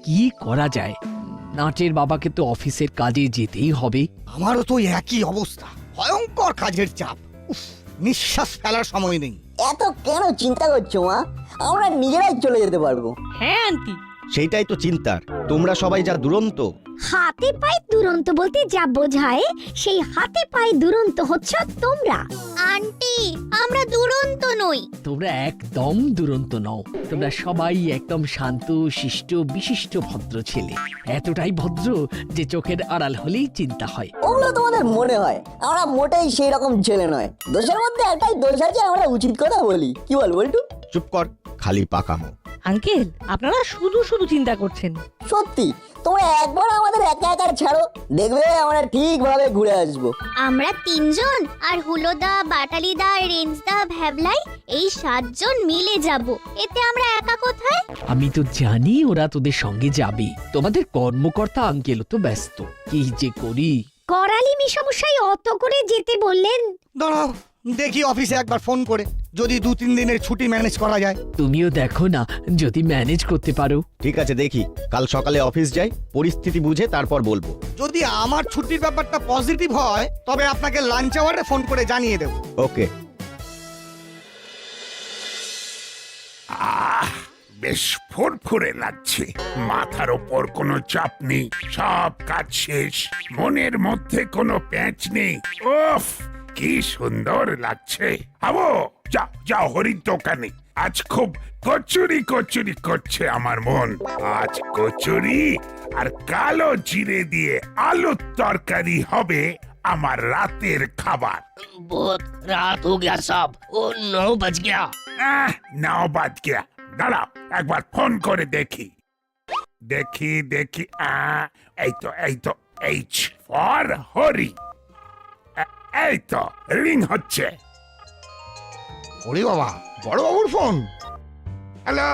কি করা যায়? নাটের বাবাকে তো অফিসের কাজে যেতেই হবে। আমারও তো একই অবস্থা, ভয়ঙ্কর কাজের চাপ। উফ, নিঃশ্বাস ফেলার সময় নেই। এত কেন চিন্তা করছো মা? আমরা নিজেরাই চলে যেতে পারবো। হ্যাঁ আন্টি, সেইটাই তো চিন্তার, তোমরা সবাই যা দুরন্ত। হাতে পায়ে দুরন্ত বলতে যা বোঝায়, সেই হাতে পায়ে দুরন্ত হচ্ছ তোমরা। আন্টি, আমরা দুরন্ত নই। তোমরা একদম দুরন্ত নও। তোমরা সবাই একদম শান্ত, শিষ্ট, বিশিষ্ট ভদ্র ছেলে। এতটাই ভদ্র যে চোখের আড়াল হলেই চিন্তা হয়। ওগুলো তোমাদের মনে হয়, আমরা মোটেই সেই রকম ছেলে নয়। দোষের মধ্যে একটাই দোষ আছে, আমরা উচিত কথা বলি। কি বল বল্টু? চুপ কর, খালি পাকামো। আঙ্কেল আপনারা শুধু শুধু চিন্তা করছেন। সত্যি, তোমরা একবার আমাদের একা একা ছাড়ো, দেখবে আমরা ঠিকভাবে ঘুরে আসবো। আমরা তিনজন আর হুলোদা, বাটালিদা, রেঞ্জদা, ভ্যাবলাই এই 7 জন মিলে যাব। এতে আমরা একা কোথায়? আমি তো জানি ওরা তোদের সঙ্গে যাবে। তোমাদের কর্মকর্তা আঙ্কেলও তো ব্যস্ত। কি যে করি। করালি মিশমশাই অত করে যেতে বললেন। দাঁড়াও, দেখি অফিসে একবার ফোন করে, যদি 2-3 দিনের ছুটি ম্যানেজ করা যায়। তুমিও দেখো না, যদি ম্যানেজ করতে পারো। ঠিক আছে, দেখি কাল সকালে অফিস যাই, পরিস্থিতি বুঝে তারপর বলবো। যদি আমার ছুটির ব্যাপারটা পজিটিভ হয়, তবে আপনাকে লাঞ্চ আওয়ারে ফোন করে জানিয়ে দেব। ওকে। বেশ ফুরফুরে লাগছে, মাথার ওপর কোনো চাপ নেই, সব কাজ শেষ, মনের মধ্যে কোনো প্যাঁচ নেই। উফ, কি সুন্দর লাগছে। আবো, যাও যাও হরির দোকানে, আজ খুব কচুরি কচুরি করছে আমার মন। আজ কচুরি আর কালো জিরে দিয়ে আলুর তরকারি হবে আমার রাতের খাবার। बहुत रात हो गया साहब, वो 9 बज गया। 9 বাজ গিয়া। দাঁড়াও, একবার ফোন করে দেখি দেখি দেখি। এই তো এইচ ফর হরি। এই তো রিং হচ্ছে। ওরে বাবা, বড়বাবুর ফোন। হ্যালো,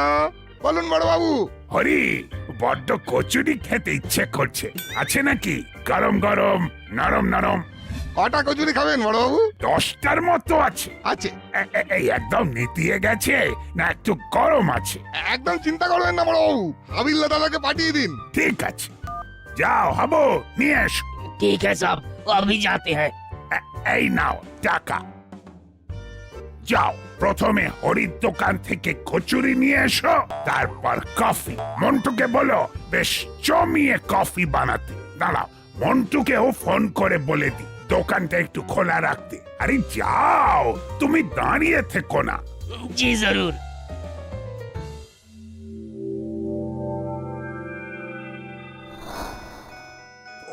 বলুন বড়বাবু। হরি, বড্ড কচুরি খেতে ইচ্ছে করছে, আছে নাকি? গরম গরম, নরম নরম। কটা কচুরি খাবেন বড়বাবু? 10টার মতো আছে। আছে। এই একদম নিতিয়ে গেছে না একটু গরম আছে? একদম চিন্তা করবেন না বড়বাবু, হাবিলদার দাদাকে পাঠিয়ে দিন। ঠিক আছে, যাও হাবো, নিয়ে এসো। ठीक है साहब, वो अभी जाते हैं। এই নাও টাকা। যাও, প্রথমে হরির দোকান থেকে কচুরি নিয়ে এসো, তারপর কফি। মন্টুকে বলো বেশ জমিয়ে কফি বানাতে। দাঁড়াও, মন্টুকেও ফোন করে বলে দি দোকানটা একটু খোলা রাখতে। আরে যাও, তুমি দাঁড়িয়ে থেকো না। जी जरूर।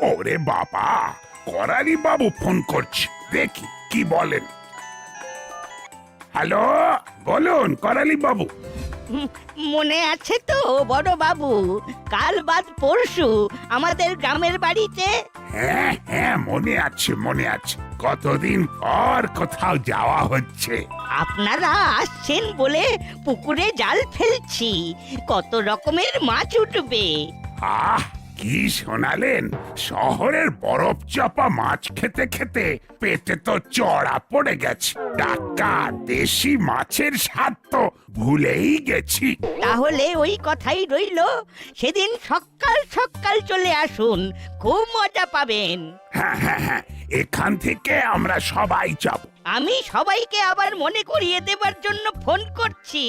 ওরে বাবা, করালি বাবু ফোন করছে, দেখি কি বলেন। হ্যালো, বলুন করালি বাবু। মনে আছে তো বড় বাবু, কাল বাদ পরশু আমাদের গ্রামের বাড়িতে? হ্যাঁ হ্যাঁ, মনে আছে মনে আছে, কতদিন পর কোথাও যাওয়া হচ্ছে। আপনারা আসছেন বলে পুকুরে জাল ফেলছি, কত রকমের মাছ উঠবে। আহ, কি শোনালেন! শহরের বরফ চাপা মাছ খেতে খেতে পেটে তো চড়া পড়ে গেছে। টাটকা দেশি মাছের স্বাদ তো ভুলেই গেছি। তাহলে ওই কথাই রইলো, সেদিন সকাল সকাল চলে আসুন, খুব মজা পাবেন। হ্যাঁ হ্যাঁ হ্যাঁ, এখান থেকে আমরা সবাই যাব। আমি সবাইকে আবার মনে করিয়ে দেবার জন্য ফোন করছি,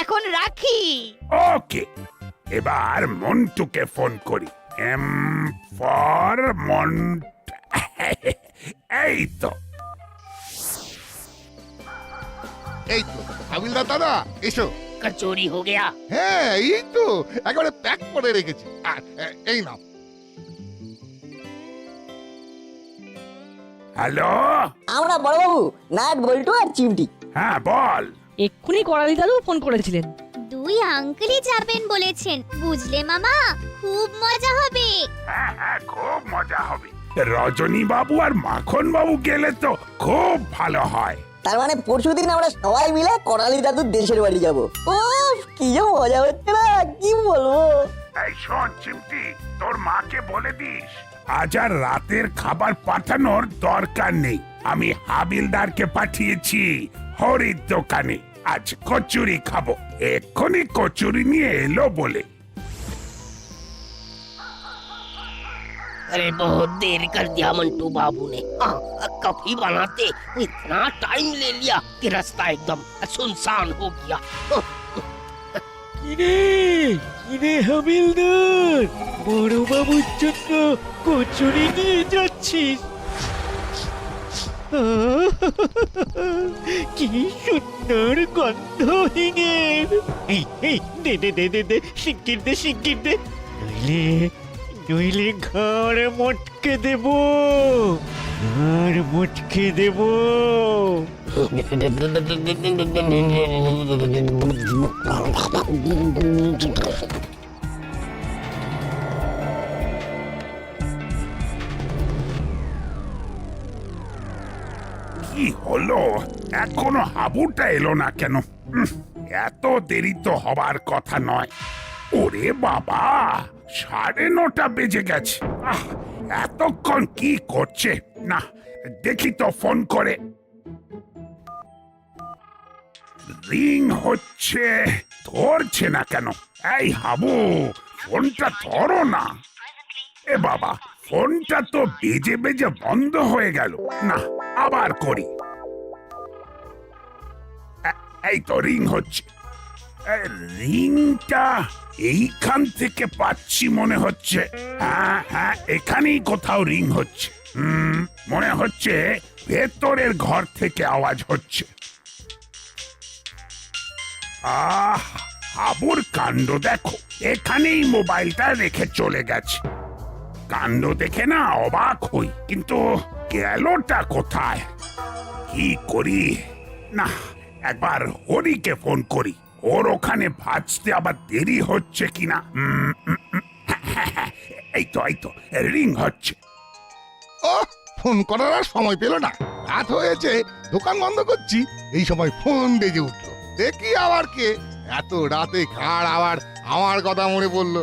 এখন রাখি। ওকে, এবার মন্টুকে ফোন করি। এম ফর মন্ট। এই তো। এই তো হাবিলদার দাদা, এসো। कचौरी हो गया। হ্যাঁ, এই তো একেবারে প্যাক করে রেখেছি। আর এই নাও। হ্যালো। আমরা বড়বাবু, নাট, বল্টু আর চিমটি। হ্যাঁ বল। এক্ষুনি করালি দাদু ফোন করেছিলেন। 2 আঙ্কেলই যাবেন বলেছেন, বুঝলে মামা? খুব মজা হবে। হ্যাঁ হ্যাঁ, খুব মজা হবে। রজনী বাবু আর মাখন বাবু গেলে তো খুব ভালো হয়। তার মানে পরশুদিন আমরা সবাই মিলে করালি দাদুর দেশের বাড়ি যাব। উফ, কি যে মজা হচ্ছে না, কি বলবো। এই শোন চিমটি, তোর মাকে বলে দিস আজ আর রাতের খাবার পাঠানোর দরকার নেই। আমি হাবিলদারকে পাঠিয়েছি হরির দোকানে, আজ কচুরি খাবো। এক্ষুনি কচুরি নিয়ে এলো বলে। अरे बहुत देर कर दिया मंटू बाबू ने। कॉफी बनाते इतना टाइम ले लिया कि रास्ता एकदम सुनसान हो गया। কিরে কিরে হাবিলদার, বড় বাবুর জন্য কচুরি নিয়ে যাচ্ছিস? কি সুন্দর গন্ধ হিঙের। এই দে দে দে দে দে, শিগগির দে শিগগির দে, নইলে নইলে ঘর মটকে দেব, ঘর মটকে দেব। কি হলো, এখনো হাবুটা এলো না কেন? এত দেরি তো হবার কথা নয়। ওরে বাবা, 9:30 বেজে গেছে। এতক্ষণ কি করছে? না, দেখি তো ফোন করে। রিং হচ্ছে, ধরছে না কেন? এই হাবু, ফোনটা ধরো না। এ বাবা, ফোনটা তো বেজে বেজে বন্ধ হয়ে গেল। না, আবার করি। এই তো রিং হচ্ছে। রিংটা এইখান থেকে পাচ্ছি মনে হচ্ছে। হ্যাঁ হ্যাঁ, এখানেই কোথাও রিং হচ্ছে। মনে হচ্ছে ভেতরের ঘর থেকে আওয়াজ হচ্ছে। হাবুর কাণ্ড দেখো, এখানেই মোবাইলটা রেখে চলে গেছে। কাণ্ড দেখে না অবাক হই, কিন্তু গেলটা কোথায়? কি করি? না, একবার হরিকে ফোন করি, ওর ওখানে ভাজতে আবার দেরি হচ্ছে কিনা। এই তো রিং হচ্ছে। ও, ফোন করার আর সময় পেল না, রাত হয়েছে, দোকান বন্ধ করছি, এই সময় ফোন বেজে উঠলো। দেখি আবার কে, এত রাতে কার আবার আমার কথা মনে পড়লো।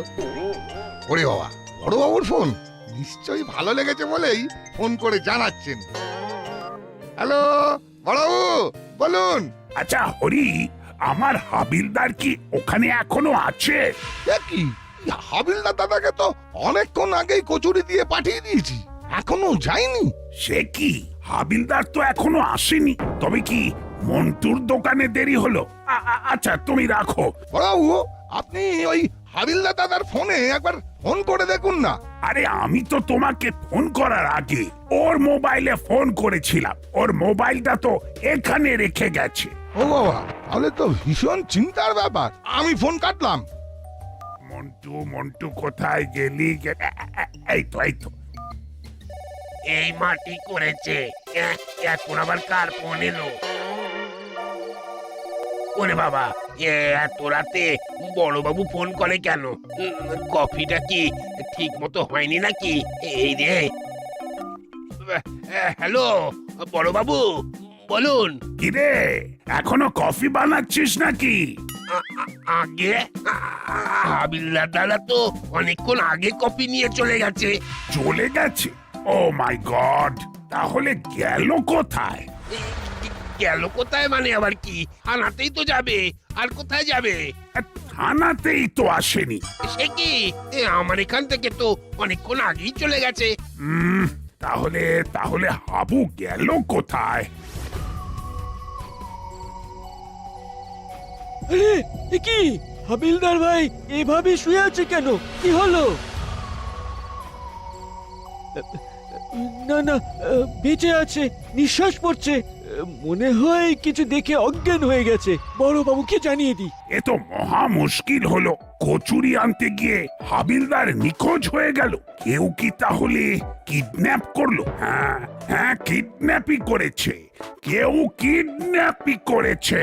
ওরে বাবা, বড়বাবুর ফোন, নিশ্চয়ই ভালো লেগেছে বলেই ফোন করে জানাচ্ছেন। হ্যালো বড়বাবু, বলুন। আচ্ছা হরি, আমার হাবিলদার কি ওখানে এখনো আছে? কি, হাবিলদার দাদাকে তো অনেকক্ষণ আগেই কচুরি দিয়ে পাঠিয়ে দিয়েছি, এখনো যায়নি। সে কি, হাবিলদার তো এখনো আসেনি? তবে কি মন্টুর দোকানে দেরি হলো? আচ্ছা তুমি রাখো। বড়বাবু, আপনি ওই হাবিলদার দাদার ফোনে একবার ফোন করে দেখুন না। আরে আমি তো তোমাকে ফোন করার আগে ওর মোবাইলে ফোন করেছিলাম, ওর মোবাইলটা তো এখানে রেখে গেছে। ও বাবা, তাহলে তো ভীষণ চিন্তার ব্যাপার। আমি ফোন কাটলাম। মন্টু কোথায় গেলি? এই তো এই মাটি করেছে, এখন আবার কার ফোন এলো? ওরে বাবা, এত রাতে বড়বাবু ফোন করে কেন? কফিটা কি ঠিক মতো হয়নি নাকি? এই রে, হ্যালো বড়বাবু, বলুন। কিরে, এখনো কফি বানাচ্ছিস নাকি? আগে হাবিলদার দাদা তো অনেকক্ষণ আগে কফি নিয়ে চলে গেছে। চলে গেছে? ও মাই গড, তাহলে গেল কোথায়? গেল কোথায় মানে আবার কি? থানাতেই তো যাবে, আর কোথায় যাবে? থানাতেই তো আসেনি। সে কি, আমার এখান থেকে তো অনেকক্ষণ আগেই চলে গেছে। তাহলে হাবু গেল কোথায়? আরে এ কি, হাবিলদার ভাই এভাবে শুয়ে আছে কেন? কি হলো? না না, বেঁচে আছে, নিঃশ্বাস পড়ছে। মনে হয় কিছু দেখে অজ্ঞান হয়ে গেছে। বড় বাবুকে জানিয়ে দি। এ তো মহা মুশকিল হলো, কচুরি আনতে গিয়ে হাবিলদার নিখোঁজ হয়ে গেল। কেউ কি তাহলে কিডন্যাপ করলো? হ্যাঁ, কিডন্যাপই করেছে, কেউ কিডন্যাপই করেছে।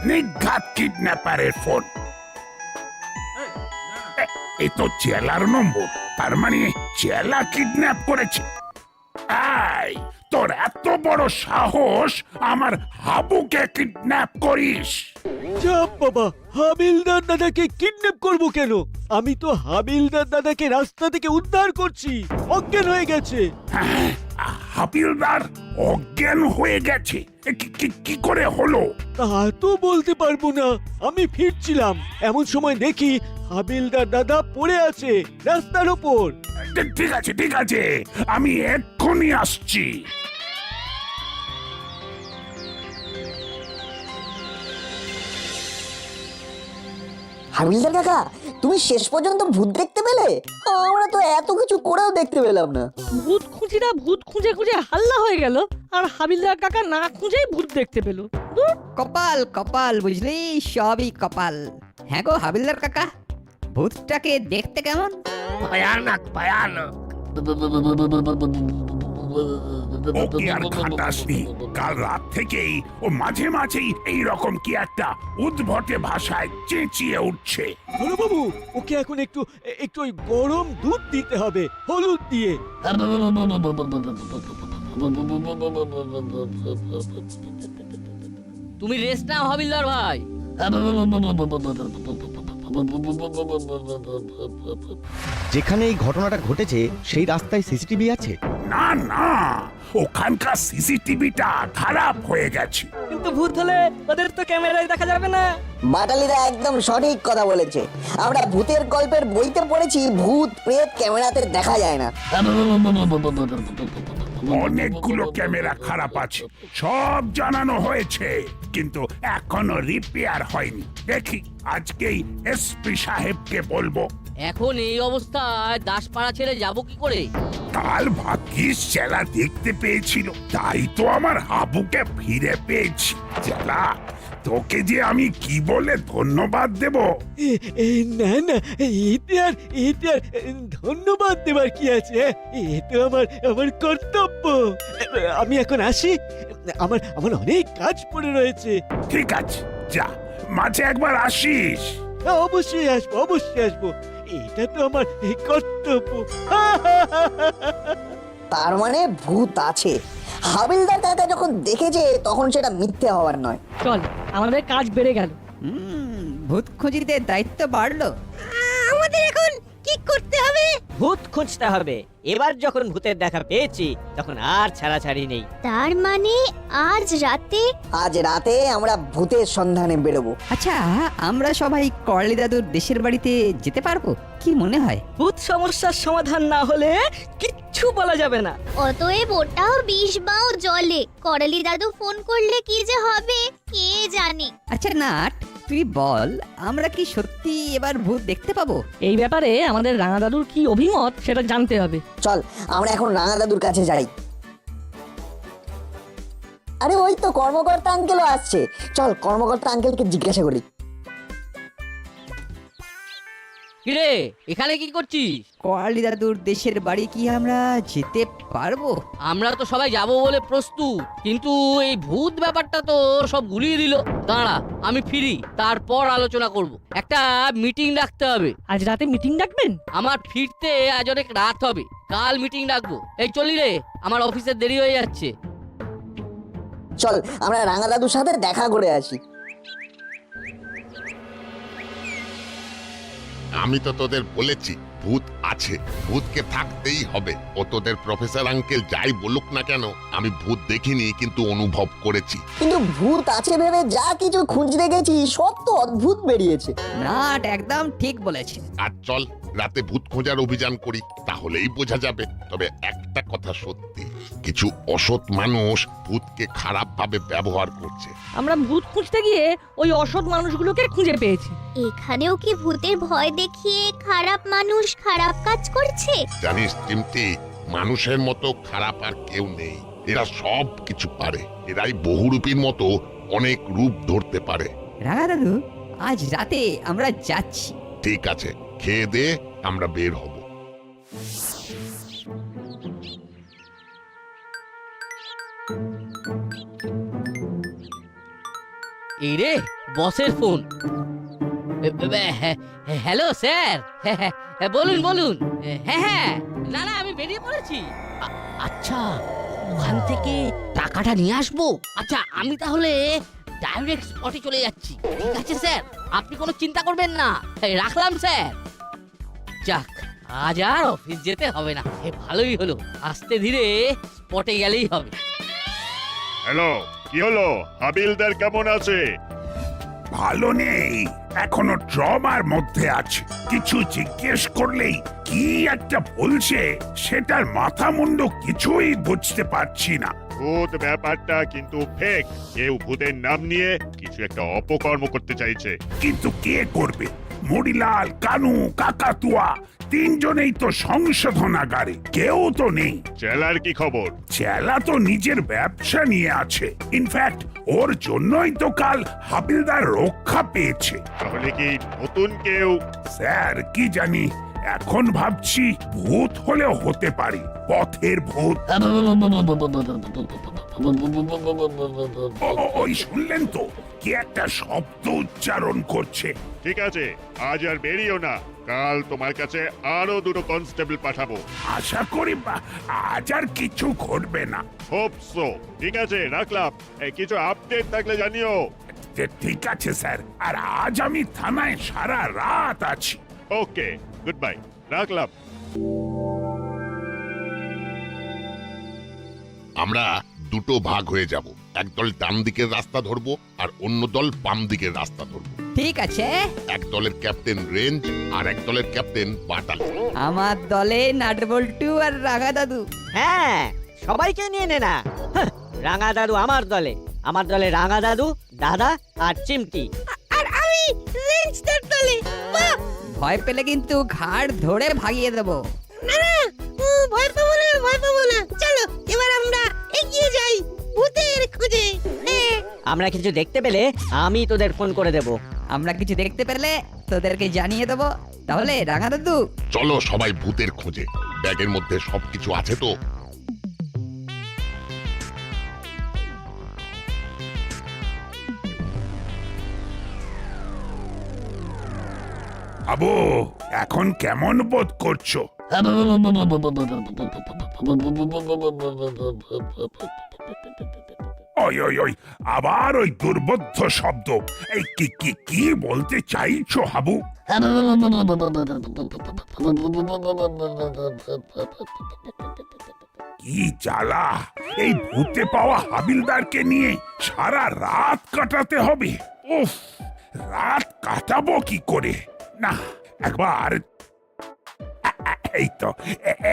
নিঘাত কিডন্যাপারের ফোন। এ তো জেলার নম্বর, তার মানে জেলা কিডন্যাপ করেছে। এই, তোর এত বড় সাহস, আমার হাবুকে কিডন্যাপ করিস? চাপ বাবা, হাবিলদার দাদাকে কিডন্যাপ করব কেন? আমি তো হাবিলদার দাদাকে রাস্তা থেকে উদ্ধার করছি, অজ্ঞান হয়ে গেছে। হাবিলদার অজ্ঞান হয়ে গেছে? কি করে হলো? তা তো বলতে পারবো না, আমি ফিরছিলাম, এমন সময় দেখি হাবিলদার দাদা পড়ে আছে রাস্তার ওপর। ঠিক আছে আমি এক্ষুনি আসছি। হাবিলদার কাকা, তুমি শেষ পর্যন্ত ভূত দেখতে পেলে? আমরা তো এত কিছু করেও দেখতে পেলাম না। ভূত খুঁজিরা ভূত খুঁজে খুঁজে হাল্লা হয়ে গেল, আর হাবিলদার কাকা না খুঁজেই ভূত দেখতে পেল। কপাল কপাল বুঝলি, সবই কপাল। হ্যাঁ গো হাবিলদার কাকা, ভূতটাকে দেখতে কেমন? ভয়ানক ভয়ানক। ওকে আর খাটাসনি, কাল রাত থেকেই ও মাঝে মাঝেই এইরকম কি একটা উদ্ভটে ভাষায় চেঁচিয়ে উঠছে। বাবু, ওকে এখন একটু ওই গরম দুধ দিতে হবে, হলুদ দিয়ে। তুমি রেস্ট নাও হাবিলদার ভাই। যেখানে এই ঘটনাটা ঘটেছে সেই রাস্তায় সিসিটিভি আছে? না না, ওখানকার সিসিটিভিটা খারাপ হয়ে গেছে। কিন্তু ভূত হলে ওদের তো ক্যামেরায় দেখা যাবে না। বাটালিরা একদম সঠিক কথা বলেছে। আমরা ভূতের গল্পের বইতে পড়েছি, ভূত প্রেত ক্যামেরাতে দেখা যায় না। অনেকগুলো ক্যামেরা খারাপ আছে, সব জানানো হয়েছে, কিন্তু এখনো রিপেয়ার হয়নি। দেখি আজকেই এসপি সাহেবকে বলবো। এখন এই অবস্থায় দাসপাড়া ছেড়ে যাব কি করে? কাল ভাগ্যিস চেলা দেখতে পেয়েছিল, তাই তো আমার হাবুকে ফিরে পেয়েছি। চেলা, তোকে যে আমি কি বলে ধন্যবাদ দেব? না না, এতে আর ধন্যবাদ দেবার কি আছে? এ তো আমার কর্তব্য। আমি এখন আসি, আমার অনেক কাজ পড়ে রয়েছে। ঠিক আছে, যা, মাঝে একবার আসিস। অবশ্যই আসবো, এটা তো আমার কর্তব্য। তার মানে ভূত আছে। হাবিলদার কাকা যখন দেখেছে তখন সেটা মিথ্যে হওয়ার নয়। চল, আমাদের কাজ বেড়ে গেল। ভূত খুঁজিদের দায়িত্ব বাড়লো। আমাদের এখন কি করতে হবে? ভূত খুঁজতে হবে। এবার যখন ভূতের দেখা পেয়েছি তখন আর ছাড়াছাড়ি নেই। তার মানে আজ রাতে আমরা ভূতের সন্ধানে বেরোবো। আচ্ছা, আমরা সবাই করলি দাদুর দেশের বাড়িতে যেতে পারবো? কি মনে হয়? ভূত সমস্যার সমাধান না হলে কিচ্ছু বলা যাবে না। অতএব ওটাও 20 বাও জলে। করালি দাদু ফোন করলে কি যে হবে কে জানে। আচ্ছা নাট, তুই বল, আমরা কি সত্যি এবার ভূত দেখতে পাবো? এই ব্যাপারে আমাদের রাঙা দাদুর কি অভিমত সেটা জানতে হবে। চল, আমরা এখন রাঙা দাদুর কাছে যাই। আরে ওই তো কর্মকর্তা আঙ্কেলও আসছে। চল কর্মকর্তা আঙ্কেলকে জিজ্ঞাসা করি। কিরে, এখানে কি করছিস? করলি দাদুর দেশের বাড়ি কি আমরা যেতে পারবো? আমরা তো সবাই যাব বলে প্রস্তুত, কিন্তু এই ভূত ব্যাপারটা তো সব গুলিয়ে দিল। দাঁড়া, আমি ফিরি, তারপর আলোচনা করব। একটা মিটিং ডাকতে হবে। আজ রাতে মিটিং ডাকবেন? আমার ফিরতে আজ অনেক রাত হবে, কাল মিটিং ডাকবো। এই চলি রে, আমার অফিসে দেরি হয়ে যাচ্ছে। চল আমরা রাঙা দাদুর সাথে দেখা করে আসি। আমি তো তোদের বলেছি ভূত আছে, ভূতকে থাকতেই হবে। ও তোদের প্রফেসর আঙ্কেল যাই বলুক না কেন, আমি ভূত দেখিনি কিন্তু অনুভব করেছি। কিন্তু ভূত আছে ভেবে যা কিছু খুঁজতে গেছি সব তো অদ্ভুত বেরিয়েছে। নাট একদম ঠিক বলেছে। আর চল রাতে ভূত খোঁজার অভিযান করি, তাহলেই বোঝা যাবে। তবে একটা কথা সত্যি, কিছু অসৎ মানুষ ভূতকে খারাপ ভাবে ব্যবহার করছে। আমরা ভূত খুঁজতে গিয়ে ওই অসৎ মানুষগুলোকে খুঁজে পেয়েছি। এখানেও কি ভূতের ভয় দেখিয়ে খারাপ মানুষ খারাপ কাজ করছে? জানিস চিমটি, মানুষের মতো খারাপ আর কেউ নেই। এরা সব কিছু পারে, এরাই বহুরূপীর মতো অনেক রূপ ধরতে পারে। রাঙা দাদু, আজ রাতে আমরা যাচ্ছি। ঠিক আছে, খেয়ে দে, আমরা বের হব। এই রে, বসের ফোন। হ্যালো স্যার, বলুন বলুন। হ্যাঁ, না না, আমি বেরিয়ে পড়েছি। আচ্ছা, ওখান থেকে টাকাটা নিয়ে আসবো। আচ্ছা, আমি তাহলে ডাইরেক্ট স্পটে চলে যাচ্ছি। ঠিক আছে স্যার, আপনি কোনো চিন্তা করবেন না। রাখলাম স্যার। যাক, আজ আর অফিস যেতে হবে না। ভালোই হলো, আস্তে ধীরে স্পটে গেলেই হবে। হ্যালো, কি হলো? হাবিলদার কেমন আছে? ভালো নেই, এখনো ট্রমার মধ্যে আছে। কিছু জিজ্ঞেস করলেই কি একটা বলছে, সেটার মাথা মুন্ডু কিছুই বুঝতে পারছি না। ভূত ব্যাপারটা কিন্তু ফেক। কেউ ভূতের নাম নিয়ে কিছু একটা অপকর্ম করতে চাইছে। কিন্তু কে করবে? মুড়িলাল, কানু, কাকাতুয়া তিনজনেই তো সংশোধনাগারে, কেউ তো নেই। চেলার কি খবর? চেলা তো নিজের ব্যবসা নিয়ে আছে। ইনফ্যাক্ট ওর জন্যই তো কাল হাবিলদার রক্ষা পেয়েছে। তাহলে কি নতুন কেউ? স্যার কি জানি, এখন ভাবছি ভূত হলেও হতে পারে, পথের ভূত। ওই শুনলেন তো, কি একটা শব্দ উচ্চারণ করছে। ঠিক আছে, আজ আর বেরিও না। কাল তোমার কাছে আরো দুটো কনস্টেবল পাঠাবো। আশা করি আজ আর কিছু ঘটবে না। Hope so. ঠিক আছে, রাখলাম। কিছু আপডেট থাকলে জানিও। ঠিক আছে স্যার, আর আজ আমি থানায় সারা রাত আছি। ওকে, গুড বাই, রাখলাম। আমরা দুটো ভাগ হয়ে যাব, একদল ডান দিকের রাস্তা ধরবো আর অন্য দল বাম দিকের রাস্তা ধরবো। ঠিক আছে। এক দলের ক্যাপ্টেন রেঞ্জ আর এক দলের ক্যাপ্টেন বাটালি। আমার দলে নাটবল্টু আর রাঙা দাদু। হ্যাঁ, সবাইকে নিয়ে নে না। রাঙা দাদু আমার দলে, আমার দলে রাঙা দাদু, দাদা আর চিমটি। আর আমি রেঞ্জদের দলে। ভয় পেলে কিন্তু ঘাড় ধরে ভাগিয়ে দেবো। না না, ভয় পাবো না, ভয় পাবো না। চলো এবার আমরা এগিয়ে যাই ভূতের খোঁজে। আমরা কিছু দেখতে পেলে আমি তোদের ফোন করে দেব। আমরা কিছু দেখতে পেলে তোদেরকে জানিয়ে দেবো। তাহলে রাঙা দাদু চলো সবাই ভূতের খোঁজে। ব্যাগের মধ্যে সবকিছু আছে তো? আবু, এখন কেমন বোধ করছো? ওই ওই ওই, আবার ওই দুর্বোধ্য শব্দ। এই কি কি কি বলতে চাইছো হাবু? কি জ্বালা! এই ভূতে পাওয়া হাবিলদারকে নিয়ে সারা রাত কাটাতে হবে। উফ, রাত কাটাবো কি করে? না, একবার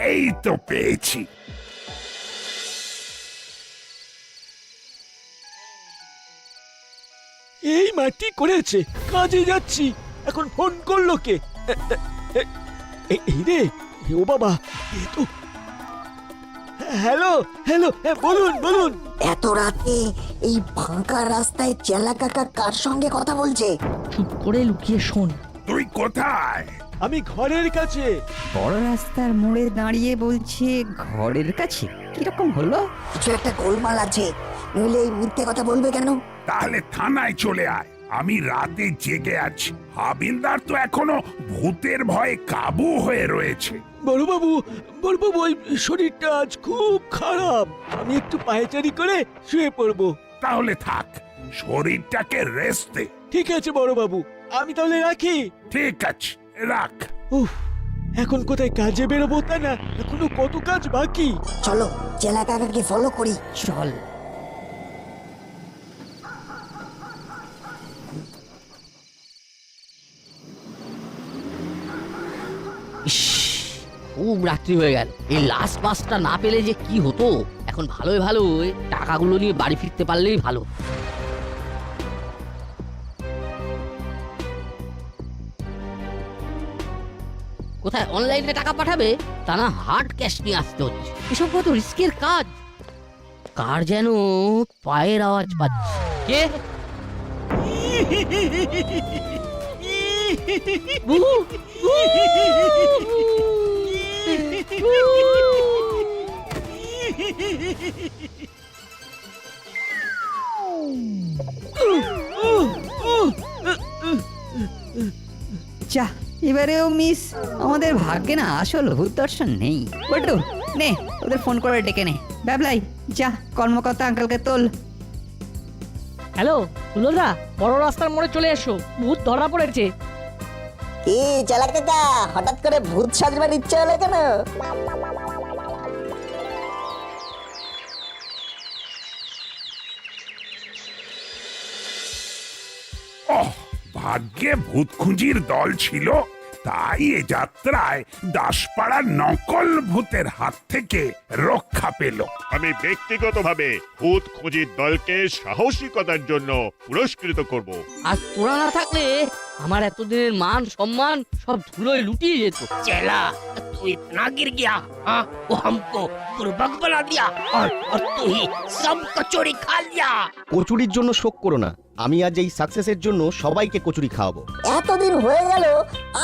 এই তো পেয়েছি। এই মাটি করেছে, কাজে যাচ্ছি। এখন ফোন করলো কে? এই রে, ও বাবা, এ তো। হ্যালো হ্যালো, বলুন বলুন। এত রাতে এই ফাঁকা রাস্তায় চেলা কাকা কার সঙ্গে কথা বলছে? চুপ করে লুকিয়ে শোন। তুই কোথায়? আমি ঘরের কাছে। বড় রাস্তার মোড়ে দাঁড়িয়ে বলছে ঘরের কাছে। কিরকম হলো? কিছু একটা গোলমাল আছে, নইলে এই মিথ্যে কথা বলবে কেন? তাহলে থানায় চলে আয়, আমি রাতে জেগে আছি। হাবিলদার তো এখনো ভূতের ভয়ে কাবু হয়ে রয়েছে। বড়বাবু, ওই শরীরটা আজ খুব খারাপ। আমি একটু পায়চারি করে শুয়ে পড়বো। তাহলে থাক, শরীরটাকে রেস্ট দে। ঠিক আছে বড়বাবু, আমি তাহলে রাখি। ঠিক আছে, রাখ। উফ, এখন কোথায় কাজে বেরোবো তা না, এখনো কত কাজ বাকি। চলো চেলা কাকাকে ফলো করি। চল। খুব রাত্রি হয়ে গেল। এই লাস্ট বাসটা না পেলে যে কি হতো। এখন ভালোই ভালোই টাকাগুলো নিয়ে বাড়ি ফিরতে পারলেই ভালো। কোথায় অনলাইনে টাকা পাঠাবে তা না, হার্ড ক্যাশ নিয়ে আসতে হচ্ছে। এসব কত রিস্কের কাজ। কার যেন পায়ের আওয়াজ পাচ্ছে। কে? বুবু, যা, এবারেও মিস। আমাদের ভাগ্যে না আসল ভূত দর্শন নেই। বটু নে, ওদের ফোন করে ডেকে নে। ব্যাবলাই, যা কর্মকর্তা আঙ্কেলকে তোল। হ্যালো হুলোদা, বড় রাস্তার মোড়ে চলে এসো, ভূত ধরা পড়েছে। কি চেলা কাকা, হঠাৎ করে ভূত সাজবার ইচ্ছে হলো কেন? ওহ, ভাগ্যে ভূত খুঁজির দল ছিল, তাই এ যাত্রায় দাসপাড়ার নকল ভূতের হাত থেকে রক্ষা পেল। আমি ব্যক্তিগতভাবে ভূত খুঁজির দলকে সাহসিকতার জন্য পুরস্কৃত করব। আর তোরা না থাকলে আমার এতদিনের মান সম্মান সব ধুলোয় লুটিয়ে যেত। चेला तू इतना गिर गया हाँ वो हमको बुर्बक बना दिया और तू ही सब कचौड़ी खा लिया। কচুরির জন্য শোক করো না, আমি আজ এই সাকসেসের জন্য সবাইকে কচুরি খাওয়াবো। এতদিন হয়ে গেল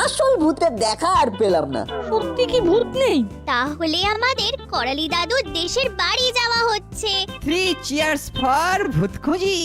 আসল ভূতের দেখা আর পেলাম না। সত্যি কি ভূত নেই? তাহলে আমাদের করালি দাদুর দেশের বাড়ি যাওয়া হচ্ছে। 3 চিয়ার্স ফর ভূত খুঁজি।